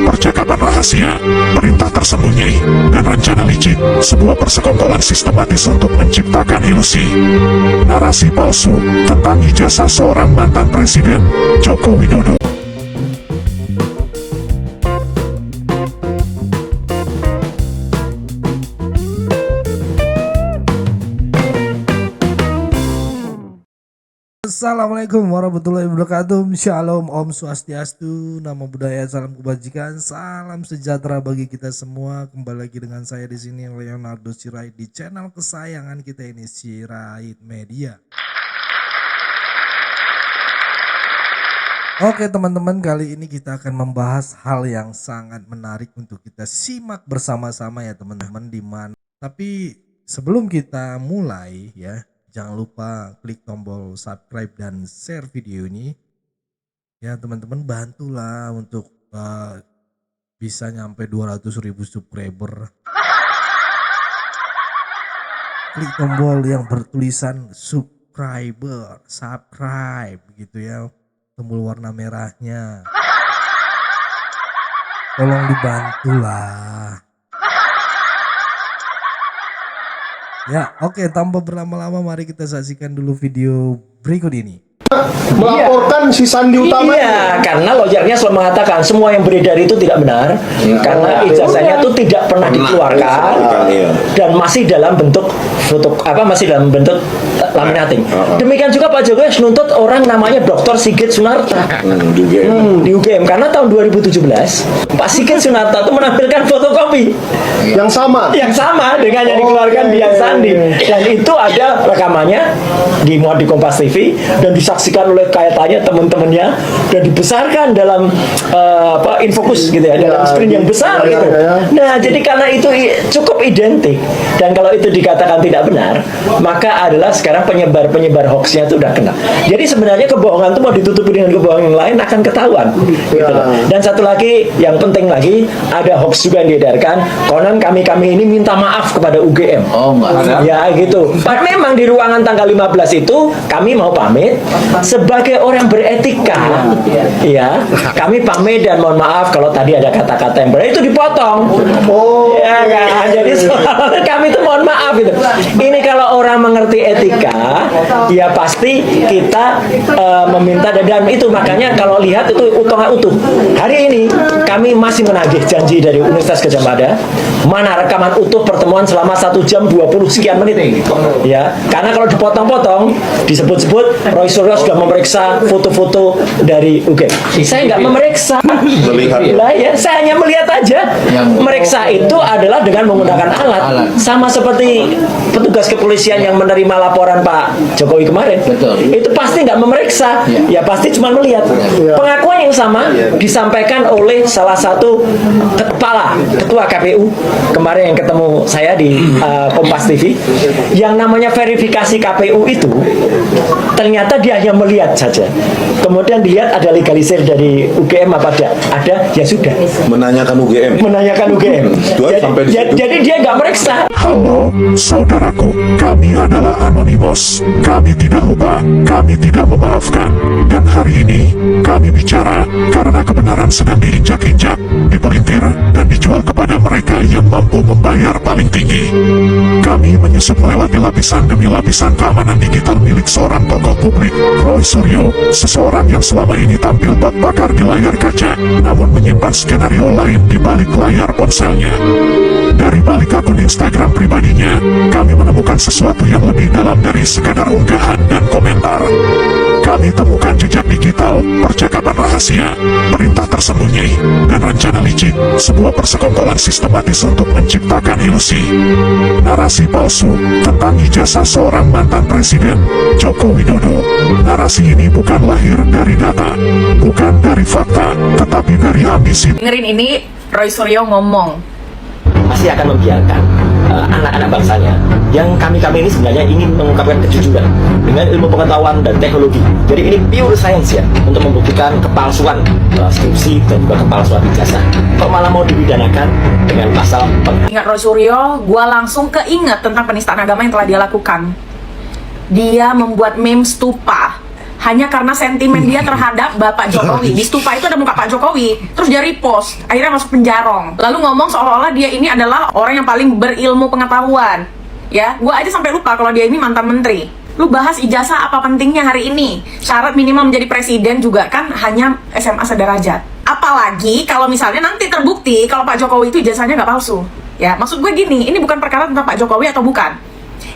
percakapan rahasia, perintah tersembunyi, dan rencana licik, sebuah persekongkolan sistematis untuk menciptakan ilusi, narasi palsu tentang ijazah seorang mantan presiden, Joko Widodo. Assalamualaikum warahmatullahi wabarakatuh. Shalom, Om Swastiastu, Namo Buddhaya, salam kebajikan, salam sejahtera bagi kita semua. Kembali lagi dengan saya di sini Leonardo Sirait di channel kesayangan kita ini, Sirait Media. Oke teman-teman, kali ini kita akan membahas hal yang sangat menarik untuk kita simak bersama-sama ya teman-teman. Tapi sebelum kita mulai ya, jangan lupa klik tombol subscribe dan share video ini. Ya teman-teman, bantulah untuk bisa nyampe 200.000 subscriber. Klik tombol yang bertulisan subscribe gitu ya. Tombol warna merahnya. Tolong dibantulah. Ya, oke, tanpa berlama-lama mari kita saksikan dulu video berikut ini. Melaporkan si Sandi Utama. Iya, karena lawyernya selalu mengatakan semua yang beredar itu tidak benar, karena ijazahnya itu tidak pernah dikeluarkan dan masih dalam bentuk foto masih dalam bentuk laminating. Demikian juga Pak Jokowi menuntut orang namanya Dr. Sigit Sunarta di UGM karena tahun 2017 Pak Sigit Sunarta itu menampilkan fotokopi yang sama dengan yang dikeluarkan di Yang Sandi, dan itu ada rekamannya dimuat di Kompas TV dan disaksikan oleh kaitannya teman-temannya dan dibesarkan dalam infokus gitu ya, dalam screen yang besar gitu. Nah, jadi karena itu cukup identik, dan kalau itu dikatakan tidak benar, maka adalah sekarang penyebar hoaxnya itu udah kena. Jadi sebenarnya kebohongan itu mau ditutupi dengan kebohongan yang lain akan ketahuan gitu loh. Dan satu lagi yang penting lagi, ada hoax juga yang diedarkan, konon kami ini minta maaf kepada UGM. Oh, enggak ada. Ya gitu. Memang di ruangan tanggal 15 itu kami mau pamit sebagai orang beretika. Ya, kami pamit dan mohon maaf kalau tadi ada kata-kata yang benar itu dipotong. Oh, ya kan. Jadi soalnya kami itu mohon maaf gitu. Ini kalau orang mengerti etika, ya pasti kita meminta, dan itu makanya kalau lihat itu utuh. Hari ini kami masih menagih janji dari Universitas Gadjah Mada. Mana rekaman utuh pertemuan selama 1 jam 20 sekian menit. Ya, karena kalau dipotong-potong disebut-sebut Roy Suryo sudah memeriksa foto-foto dari UGM. Saya nggak memeriksa. Lah ya, saya hanya melihat aja. Meriksa itu adalah dengan menggunakan alat. Sama seperti petugas kepolisian yang menerima laporan Pak Jokowi kemarin. Betul. Itu pasti nggak memeriksa. Ya pasti cuma melihat. Pengakuan yang sama disampaikan oleh salah satu ketua KPU kemarin yang ketemu saya di Kompas TV. Yang namanya verifikasi KPU itu ternyata dia hanya melihat saja. Kemudian dilihat ada legalisir dari UGM apa ada, ya sudah. Menanyakan UGM. Jadi dia nggak meriksa. Halo, saudaraku, kami adalah Anonymous. Kami tidak lupa, kami tidak memaafkan. Dan hari ini, kami bicara karena kebenaran sedang diinjak-injak, dipelintir, dan dijual kepada mereka yang mampu membayar paling tinggi. Kami menyusup melewati lapisan demi lapisan keamanan digital milik seorang tokoh publik, Roy Suryo, seseorang yang selama ini tampil bak bakar di layar kaca, namun menyimpan skenario lain di balik layar ponselnya. Dari balik akun Instagram pribadinya, kami menemukan sesuatu yang lebih dalam dari sekadar unggahan dan komentar. Kami temukan jejak digital, percakapan rahasia, perintah tersembunyi, dan rencana licik, sebuah persekongkolan sistematis untuk menciptakan ilusi, narasi palsu tentang ijazah seorang mantan presiden, Joko Widodo. Narasi ini bukan lahir dari data, bukan dari fakta, tetapi dari ambisi. Dengerin ini, Roy Suryo ngomong. Masih akan membiarkan anak-anak bangsanya yang kami ini sebenarnya ingin mengungkapkan kejujuran dengan ilmu pengetahuan dan teknologi. Jadi ini pure science ya, untuk membuktikan kepalsuan skripsi dan juga kepalsuan ijazah. Kok malah mau dipidanakan dengan pasal Ingat Roy Suryo, gue langsung keinget tentang penistaan agama yang telah dia lakukan. Dia membuat meme stupa hanya karena sentimen dia terhadap Bapak Jokowi. Di stupa itu ada muka Pak Jokowi, terus dia repost, akhirnya masuk penjarong. Lalu ngomong seolah-olah dia ini adalah orang yang paling berilmu pengetahuan. Ya, gua aja sampai lupa kalau dia ini mantan menteri. Lu bahas ijazah apa pentingnya hari ini? Syarat minimal menjadi presiden juga kan hanya SMA sederajat. Apalagi kalau misalnya nanti terbukti kalau Pak Jokowi itu ijazahnya nggak palsu. Ya, maksud gue gini, ini bukan perkara tentang Pak Jokowi atau bukan.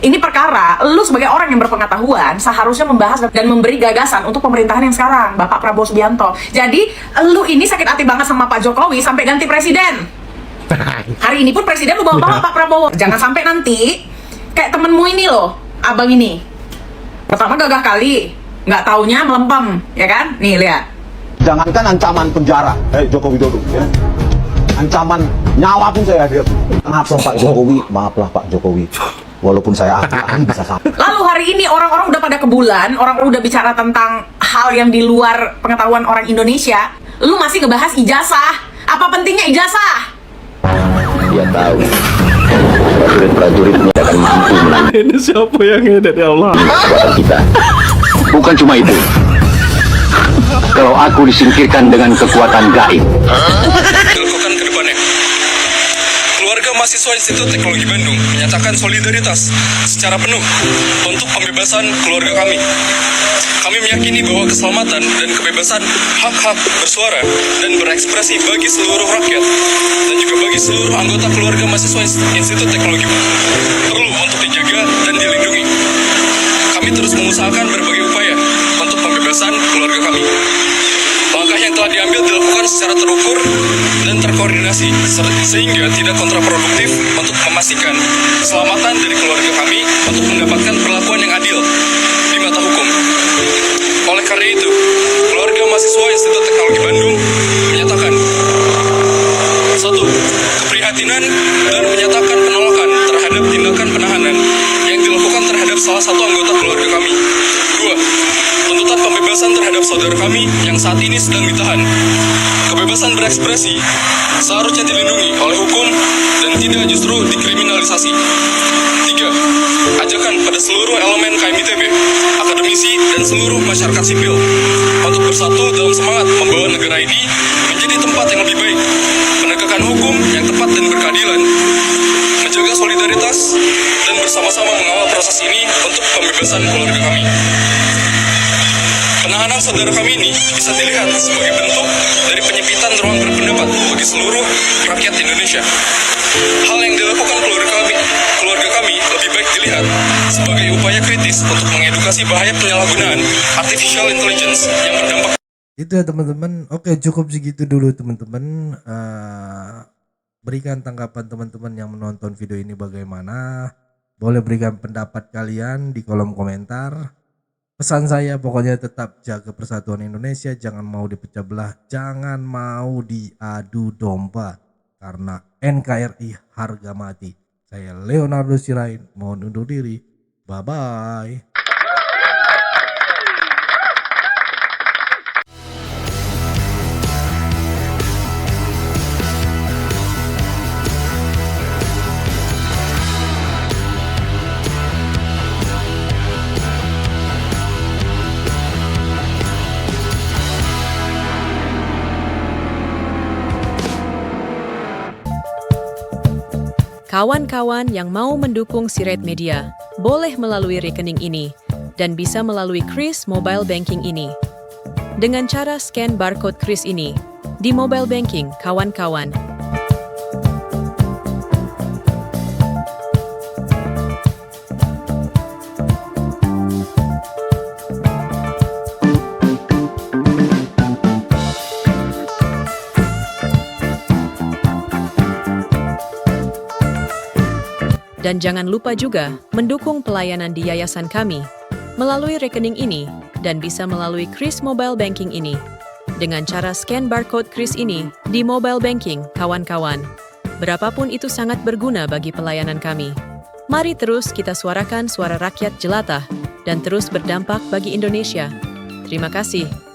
Ini perkara, lu sebagai orang yang berpengetahuan seharusnya membahas dan memberi gagasan untuk pemerintahan yang sekarang, Bapak Prabowo Subianto. Jadi, lu ini sakit hati banget sama Pak Jokowi sampai ganti presiden. Hari ini pun presiden lu bawa-bawa Pak Prabowo. Jangan sampai nanti kayak temenmu ini loh, abang ini. Pertama gagah kali, nggak taunya melempem, ya kan? Nih, lihat. Jangankan ancaman penjara, Joko Widodo, ya. Ancaman nyawa pun saya hadir. Maaf Pak Jokowi, maaflah Pak Jokowi. Walaupun saya ahli bisa sampai. Lalu hari ini orang-orang udah pada kebulan, orang udah bicara tentang hal yang di luar pengetahuan orang Indonesia. Lu masih ngebahas ijazah. Apa pentingnya ijazah? Dia tahu prajurit-prajuritnya akan mampu menangani Ini siapa yang ngedit ya Allah? kekuatan kita. Bukan cuma itu. Kalau aku disingkirkan dengan kekuatan gaib, Dilakukan ke depannya. Keluarga mahasiswa Institut Teknologi Bandung menyatakan solidaritas secara penuh untuk pembebasan keluarga kami. Kami meyakini bahwa keselamatan dan kebebasan hak-hak bersuara dan berekspresi bagi seluruh rakyat dan juga bagi seluruh anggota keluarga mahasiswa Institut Teknologi perlu untuk dijaga dan dilindungi. Kami terus mengusahakan berbagai upaya untuk pembebasan keluarga kami. Langkah yang telah diambil dilakukan secara terukur dan terkoordinasi sehingga tidak kontraproduktif untuk memastikan keselamatan dari keluarga kami untuk mendapatkan perlakuan yang adil di mata hukum. Oleh karena itu, keluarga mahasiswa Institut Teknologi Bandung menyatakan 1. Keprihatinan dan menyatakan penolakan terhadap tindakan penahanan yang dilakukan terhadap salah satu anggota keluarga kami. 2. Tuntutan pembebasan terhadap saudara kami yang saat ini sedang ditahan. Kebebasan berekspresi seharusnya dilindungi oleh hukum dan tidak justru dikriminalisasi. 3. Ajakan pada seluruh elemen KMITB, akademisi, dan seluruh masyarakat sipil untuk bersatu dalam semangat membawa negara ini menjadi tempat yang lebih baik, penegakan hukum yang tepat dan berkeadilan, menjaga solidaritas, dan bersama-sama mengawal proses ini untuk pembebasan keluarga kami. Penahanan saudara kami ini bisa dilihat sebagai bentuk dari penyempitan ruang berpendapat bagi seluruh rakyat Indonesia. Hal yang dilakukan keluarga kami lebih baik dilihat sebagai upaya kritis untuk mengedukasi bahaya penyalahgunaan artificial intelligence yang berdampak. Itu ya teman-teman. Oke, cukup segitu dulu teman-teman. Berikan tanggapan teman-teman yang menonton video ini bagaimana. Boleh berikan pendapat kalian di kolom komentar. Pesan saya pokoknya tetap jaga persatuan Indonesia, jangan mau dipecah belah, jangan mau diadu domba, karena NKRI harga mati. Saya Leonardo Sirain, mohon undur diri. Bye-bye. Kawan-kawan yang mau mendukung Sirait Media, boleh melalui rekening ini dan bisa melalui Kris Mobile Banking ini. Dengan cara scan barcode Kris ini di mobile banking, kawan-kawan. Dan jangan lupa juga mendukung pelayanan di yayasan kami melalui rekening ini dan bisa melalui Kris Mobile Banking ini. Dengan cara scan barcode Kris ini di mobile banking, kawan-kawan. Berapapun itu sangat berguna bagi pelayanan kami. Mari terus kita suarakan suara rakyat jelata dan terus berdampak bagi Indonesia. Terima kasih.